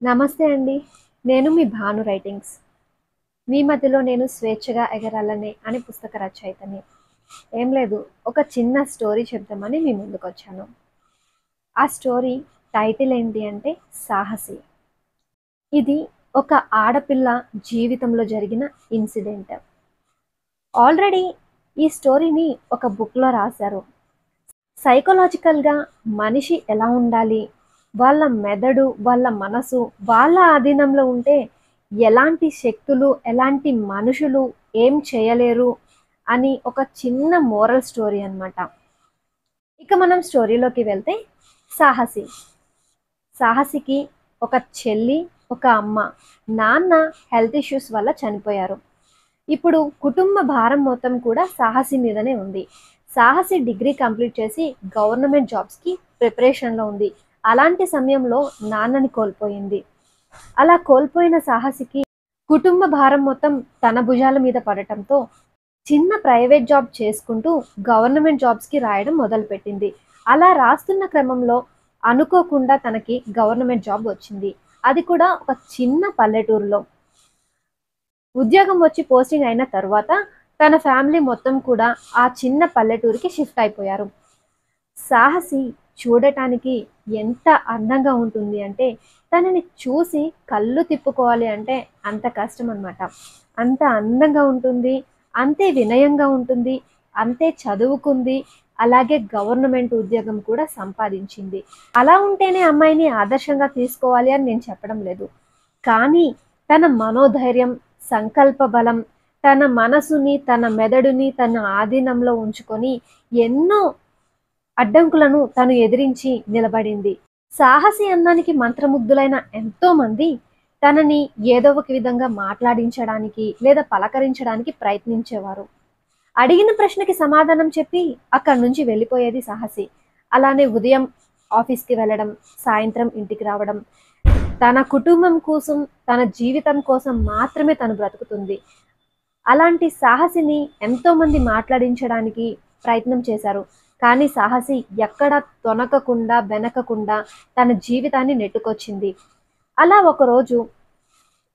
నమస్తే అండి. నేను మీ భాను రైటింగ్స్. మీ మధ్యలో నేను స్వేచ్ఛగా ఎగరాలనే అనే పుస్తక రచయితని. ఏం లేదు, ఒక చిన్న స్టోరీ చెప్దామని మీ ముందుకొచ్చాను. ఆ స్టోరీ టైటిల్ ఏంటి అంటే 'సాహసి'. ఇది ఒక ఆడపిల్ల జీవితంలో జరిగిన ఇన్సిడెంట్. ఆల్రెడీ ఈ స్టోరీని ఒక బుక్‌లో రాశారు. సైకలాజికల్‌గా మనిషి ఎలా ఉండాలి? వాళ్ళ మెదడు, వాళ్ళ మనసు వాళ్ళ ఆధీనంలో ఉంటే ఎలాంటి శక్తులు, ఎలాంటి మనుషులు ఏం చేయలేరు అని ఒక చిన్న మోరల్ స్టోరీ అన్నమాట. ఇక మనం స్టోరీలోకి వెళ్తే సాహసి. సాహసికి ఒక చెల్లి, ఒక అమ్మ. నాన్న హెల్త్ ఇష్యూస్ వల్ల చనిపోయారు. ఇప్పుడు కుటుంబ భారం మొత్తం కూడా సాహసి మీదనే ఉంది. సాహసి డిగ్రీ కంప్లీట్ చేసి గవర్నమెంట్ జాబ్స్‌కి ప్రిపరేషన్‌లో ఉంది. అలాంటి సమయంలో నాన్నని కోల్పోయింది. అలా కోల్పోయిన సాహసికి కుటుంబ భారం మొత్తం తన భుజాల మీద పడటంతో చిన్న ప్రైవేట్ జాబ్ చేసుకుంటూ గవర్నమెంట్ జాబ్స్‌కి రాయడం మొదలుపెట్టింది. అలా రాస్తున్న క్రమంలో అనుకోకుండా తనకి గవర్నమెంట్ జాబ్ వచ్చింది. అది కూడా ఒక చిన్న పల్లెటూరులో. ఉద్యోగం వచ్చి పోస్టింగ్ అయిన తర్వాత తన ఫ్యామిలీ మొత్తం కూడా ఆ చిన్న పల్లెటూరికి షిఫ్ట్ అయిపోయారు. సాహసి చూడటానికి ఎంత అందంగా ఉంటుంది అంటే తనని చూసి కళ్ళు తిప్పుకోవాలి అంటే అంత కష్టం అన్నమాట. అంత అందంగా ఉంటుంది, అంతే వినయంగా ఉంటుంది, అంతే చదువుకుంది, అలాగే గవర్నమెంట్ ఉద్యోగం కూడా సంపాదించింది. అలా ఉంటేనే అమ్మాయిని ఆదర్శంగా తీసుకోవాలి అని నేను చెప్పడం లేదు. కానీ తన మనోధైర్యం, సంకల్ప బలం, తన మనసుని, తన మెదడుని తన ఆధీనంలో ఉంచుకొని ఎన్నో అడ్డంకులను తను ఎదిరించి నిలబడింది. సాహసి అందానికి మంత్రముగ్ధులైన ఎంతోమంది తనని ఏదో ఒక విధంగా మాట్లాడించడానికి లేదా పలకరించడానికి ప్రయత్నించేవారు. అడిగిన ప్రశ్నకి సమాధానం చెప్పి అక్కడి నుంచి వెళ్ళిపోయేది సాహసి. అలానే ఉదయం ఆఫీస్‌కి వెళ్ళడం, సాయంత్రం ఇంటికి రావడం. తన కుటుంబం కోసం, తన జీవితం కోసం మాత్రమే తను బ్రతుకుతుంది. అలాంటి సాహసిని ఎంతోమంది మాట్లాడించడానికి ప్రయత్నం చేశారు. కానీ సాహసి ఎక్కడ తొణకకుండా, బెనకకుండా తన జీవితాన్ని నెట్టుకొచ్చింది. అలా ఒకరోజు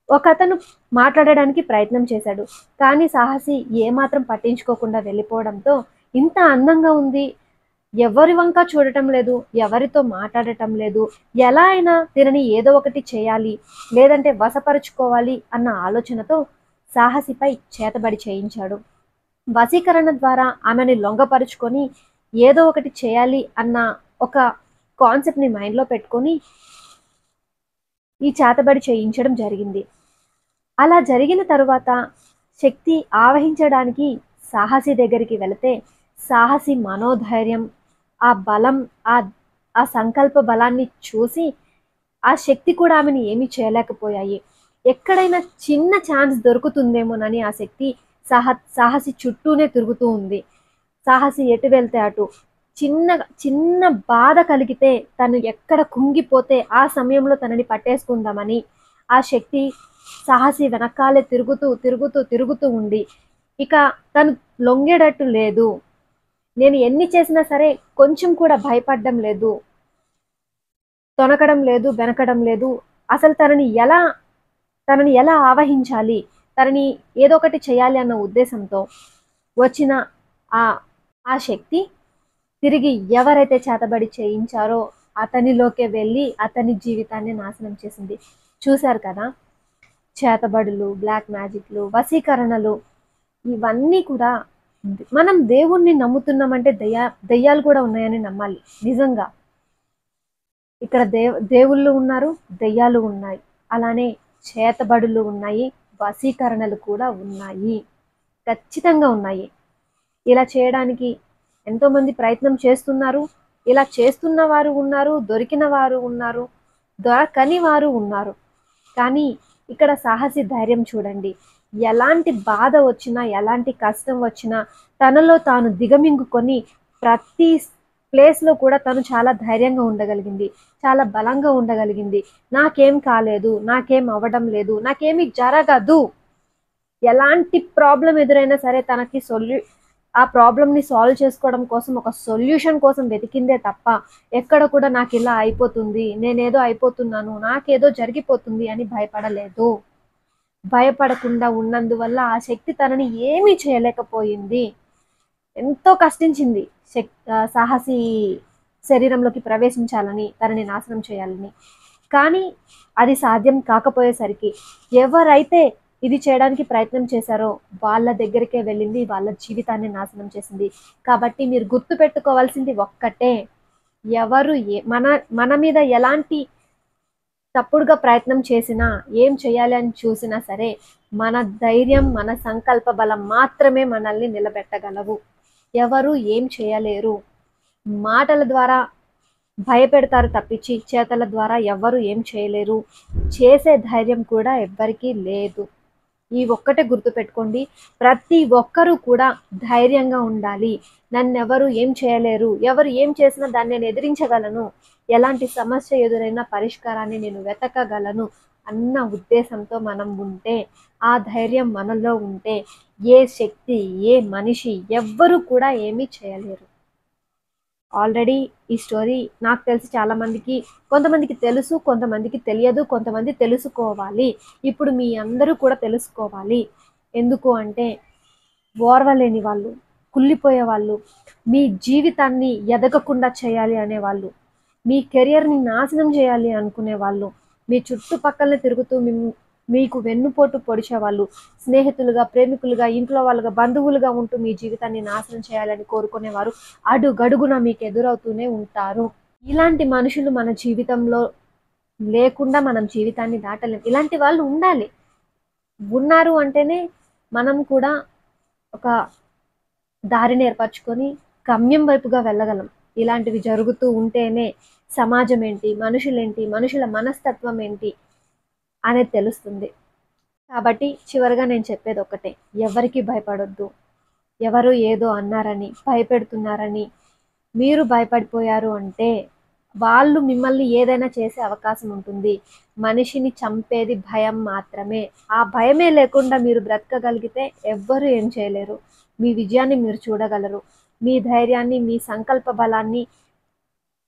ఒకతను మాట్లాడడానికి ప్రయత్నం చేశాడు. కానీ సాహసి ఏమాత్రం పట్టించుకోకుండా వెళ్ళిపోవడంతో, ఇంత అందంగా ఉంది, ఎవరి వంక చూడటం లేదు, ఎవరితో మాట్లాడటం లేదు, ఎలా అయినా తినని ఏదో ఒకటి చేయాలి, లేదంటే వశపరుచుకోవాలి అన్న ఆలోచనతో సాహసిపై చేతబడి చేయించాడు. వశీకరణ ద్వారా ఆమెని లొంగపరుచుకొని ఏదో ఒకటి చేయాలి అన్న ఒక కాన్సెప్ట్‌ని మైండ్‌లో పెట్టుకొని ఈ చేతబడి చేయించడం జరిగింది. అలా జరిగిన తరువాత శక్తి ఆవహించడానికి సాహసి దగ్గరికి వెళితే, సాహసి మనోధైర్యం, ఆ బలం, ఆ ఆ సంకల్ప బలాన్ని చూసి ఆ శక్తి కూడా ఆమెని ఏమీ చేయలేకపోయాయి. ఎక్కడైనా చిన్న ఛాన్స్ దొరుకుతుందేమోనని ఆ శక్తి సాహసి చుట్టూనే తిరుగుతూ ఉంది. సాహసి ఎటు వెళ్తే అటు. చిన్న బాధ కలిగితే తను ఎక్కడ కుంగిపోతే ఆ సమయంలో తనని పట్టేసుకుందామని ఆ శక్తి సాహసి వెనకాలే తిరుగుతూ ఉంది. ఇక తను లొంగేటట్టు లేదు. నేను ఎన్ని చేసినా సరే కొంచెం కూడా భయపడడం లేదు. తొణకడం లేదు, బెనకడం లేదు. అసలు తనని ఎలా ఆవహించాలి? తనని ఏదో ఒకటి చేయాలి అన్న ఉద్దేశంతో వచ్చిన ఆ ఆ శక్తి తిరిగి ఎవరైతే చేతబడి చేయించారో అతనిలోకే వెళ్ళి అతని జీవితాన్ని నాశనం చేసింది. చూసారు కదా! చేతబడులు, బ్లాక్ మ్యాజిక్‌లు, వశీకరణలు ఇవన్నీ కూడా మనం దేవుణ్ణి నమ్ముతున్నామంటే దెయ్యాలు కూడా ఉన్నాయని నమ్మాలి. నిజంగా. ఇక్కడ దేవుళ్ళు ఉన్నారు, దెయ్యాలు ఉన్నాయి. అలానే చేతబడులు ఉన్నాయి, వశీకరణలు కూడా ఉన్నాయి. ఖచ్చితంగా ఉన్నాయి. ఇలా చేయడానికి ఎంతోమంది ప్రయత్నం చేస్తున్నారు. ఇలా చేస్తున్న వారు ఉన్నారు, దొరికిన వారు ఉన్నారు, దొరకని వారు ఉన్నారు. కానీ ఇక్కడ సాహసి ధైర్యం చూడండి. ఎలాంటి బాధ వచ్చినా, ఎలాంటి కష్టం వచ్చినా తనలో తాను దిగమింగుకొని ప్రతి ప్లేస్‌లో కూడా తను చాలా ధైర్యంగా ఉండగలిగింది. చాలా బలంగా ఉండగలిగింది. నాకేం కాలేదు, నాకేం అవ్వడం లేదు, నాకేమి జరగదు. ఎలాంటి ప్రాబ్లమ్ ఎదురైనా సరే తనకి ఆ ప్రాబ్లమ్‌ని సాల్వ్ చేసుకోవడం కోసం ఒక సొల్యూషన్ కోసం వెతికిందే తప్ప, ఎక్కడ కూడా నాకిలా అయిపోతుంది, నేనేదో అయిపోతున్నాను, నాకేదో జరిగిపోతుంది అని భయపడలేదు. భయపడకుండా ఉన్నందువల్ల ఆ శక్తి తనని ఏమీ చేయలేకపోయింది. ఎంతో కష్టించింది సాహసి శరీరంలోకి ప్రవేశించాలని, తనని నాశనం చేయాలని. కానీ అది సాధ్యం కాకపోయేసరికి ఎవరైతే ఇది చేయడానికి ప్రయత్నం చేశారో వాళ్ళ దగ్గరికే వెళ్ళింది, వాళ్ళ జీవితాన్ని నాశనం చేసింది. కాబట్టి మీరు గుర్తుపెట్టుకోవాల్సింది ఒక్కటే, ఎవరు మన మన మీద ఎలాంటి తప్పుడుగా ప్రయత్నం చేసినా, ఏం చేయాలి అని చూసినా సరే, మన ధైర్యం, మన సంకల్ప బలం మాత్రమే మనల్ని నిలబెట్టగలవు. ఎవరు ఏం చేయలేరు. మాటల ద్వారా భయపెడతారు తప్పించి, చేతల ద్వారా ఎవ్వరు ఏం చేయలేరు. చేసే ధైర్యం కూడా ఎవ్వరికీ లేదు. ఈ ఒక్కటే గుర్తుపెట్టుకోండి. ప్రతి ఒక్కరూ కూడా ధైర్యంగా ఉండాలి. నన్నెవరు ఏం చేయలేరు. ఎవరు ఏం చేసినా దాన్ని నేను ఎదిరించగలను. ఎలాంటి సమస్య ఎదురైనా పరిష్కారాన్ని నేను వెతకగలను అన్న ఉద్దేశంతో మనం ఉంటే, ఆ ధైర్యం మనలో ఉంటే, ఏ శక్తి, ఏ మనిషి ఎవ్వరు కూడా ఏమీ చేయలేరు. ఆల్రెడీ ఈ స్టోరీ నాకు తెలిసి చాలామందికి, కొంతమందికి తెలుసు, కొంతమందికి తెలియదు, కొంతమంది తెలుసుకోవాలి. ఇప్పుడు మీ అందరూ కూడా తెలుసుకోవాలి. ఎందుకు అంటే, ఓర్వలేని వాళ్ళు, కుళ్ళిపోయే వాళ్ళు, మీ జీవితాన్ని ఎదగకుండా చేయాలి అనేవాళ్ళు, మీ కెరియర్ని నాశనం చేయాలి అనుకునే వాళ్ళు, మీ చుట్టుపక్కల తిరుగుతూ మీకు వెన్నుపోటు పొడిచేవాళ్ళు, స్నేహితులుగా, ప్రేమికులుగా, ఇంట్లో వాళ్ళుగా, బంధువులుగా ఉంటూ మీ జీవితాన్ని నాశనం చేయాలని కోరుకునేవారు అడుగడుగున మీకు ఎదురవుతూనే ఉంటారు. ఇలాంటి మనుషులు మన జీవితంలో లేకుండా మనం జీవితాన్ని దాటలేం. ఇలాంటి వాళ్ళు ఉండాలి. ఉన్నారు అంటేనే మనం కూడా ఒక దారిని ఏర్పరచుకొని గమ్యం వైపుగా వెళ్ళగలం. ఇలాంటివి జరుగుతూ ఉంటేనే సమాజం ఏంటి, మనుషులేంటి, మనుషుల మనస్తత్వం ఏంటి అనేది తెలుస్తుంది. కాబట్టి చివరిగా నేను చెప్పేది ఒకటే, ఎవరికి భయపడొద్దు. ఎవరు ఏదో అన్నారని, భయపెడుతున్నారని మీరు భయపడిపోయారు అంటే వాళ్ళు మిమ్మల్ని ఏదైనా చేసే అవకాశం ఉంటుంది. మనిషిని చంపేది భయం మాత్రమే. ఆ భయమే లేకుండా మీరు బ్రతకగలిగితే ఎవ్వరు ఏం చేయలేరు. మీ విజయాన్ని మీరు చూడగలరు. మీ ధైర్యాన్ని, మీ సంకల్ప బలాన్ని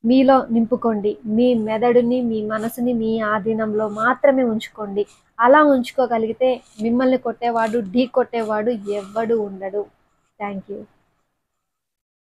మీలో నింపుకోండి. మీ మెదడుని, మీ మనసుని మీ ఆధీనంలో మాత్రమే ఉంచుకోండి. అలా ఉంచుకోగలిగితే మిమ్మల్ని కొట్టేవాడు, ఢీ కొట్టేవాడు ఎవ్వడు ఉండడు. Thank you.